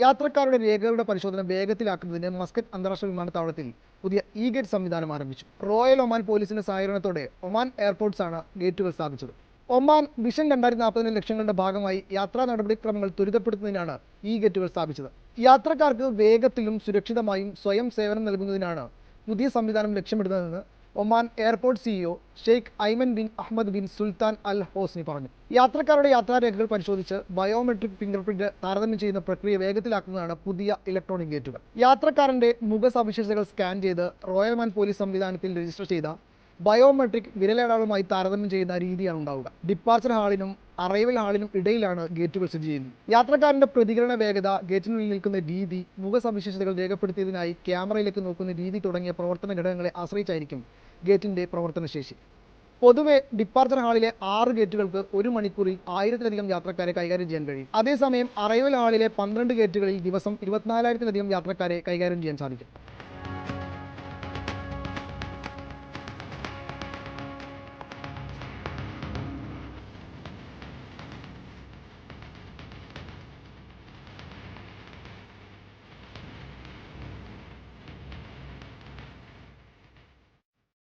യാത്രക്കാരുടെ രേഖകളുടെ പരിശോധന വേഗത്തിലാക്കുന്നതിന് മസ്കറ്റ് അന്താരാഷ്ട്ര വിമാനത്താവളത്തിൽ പുതിയ ഗേറ്റ് സംവിധാനം ആരംഭിച്ചു. റോയൽ ഒമാൻ പോലീസിന്റെ സഹകരണത്തോടെ ഒമാൻ എയർപോർട്ട്സ് ആണ് ഗേറ്റുകൾ സ്ഥാപിച്ചത്. ഒമാൻ വിഷൻ 2040 ലക്ഷ്യങ്ങളുടെ ഭാഗമായി യാത്രാ നടപടിക്രമങ്ങൾ ത്വരിതപ്പെടുത്തുന്നതിനാണ് ഗേറ്റുകൾ സ്ഥാപിച്ചത്. യാത്രക്കാർക്ക് വേഗത്തിലും സുരക്ഷിതമായും സ്വയം സേവനം നൽകുന്നതിനാണ് പുതിയ സംവിധാനം ലക്ഷ്യമിടുന്നതെന്ന് Oman airport CEO Sheikh Ayman bin Ahmed bin Sultan Al Hosni പറഞ്ഞു. യാത്രക്കാരുടെ യാത്രാരേഖകൾ പരിശോധിച്ച് ബയോമെട്രിക് ഫിംഗർപ്രിന്റ് താരതമ്യം ചെയ്യുന്ന പ്രക്രിയ വേഗത്തിലാക്കുന്നതാണ് പുതിയ ഇലക്ട്രോണിക് ഗേറ്റുകൾ. യാത്രക്കാരന്റെ മുഖസവിശേഷതകൾ സ്കാൻ ചെയ്ത് റോയൽ ഒമാൻ പോലീസ് സംവിധാനത്തിൽ രജിസ്റ്റർ ചെയ്ത ബയോമെട്രിക് വിരലടയാളവുമായി താരതമ്യം ചെയ്യുന്ന രീതിയാണ് ഉണ്ടാവുക. ഡിപ്പാർച്ചർ ഹാളിനും അറൈവൽ ഹാളിനും ഇടയിലാണ് ഗേറ്റുകൾ സ്ഥിതി ചെയ്യുന്നത്. യാത്രക്കാരന്റെ പ്രതികരണ വേഗത, ഗേറ്റിനുള്ളിൽ നിൽക്കുന്ന രീതി, മുഖസവിശേഷതകൾ രേഖപ്പെടുത്തിയതിനായി ക്യാമറയിലേക്ക് നോക്കുന്ന രീതി തുടങ്ങിയ പ്രവർത്തന ഘടകങ്ങളെ ആശ്രയിച്ചായിരിക്കും ഗേറ്റിന്റെ പ്രവർത്തനശേഷി. പൊതുവെ ഡിപ്പാർച്ചർ ഹാളിലെ 6 ഗേറ്റുകൾക്ക് 1 മണിക്കൂറിൽ 1000-ലധികം യാത്രക്കാരെ കൈകാര്യം ചെയ്യാൻ കഴിയും. അതേസമയം അറൈവൽ ഹാളിലെ 12 ഗേറ്റുകളിൽ ദിവസം 24,000-ലധികം യാത്രക്കാരെ കൈകാര്യം ചെയ്യാൻ സാധിക്കും.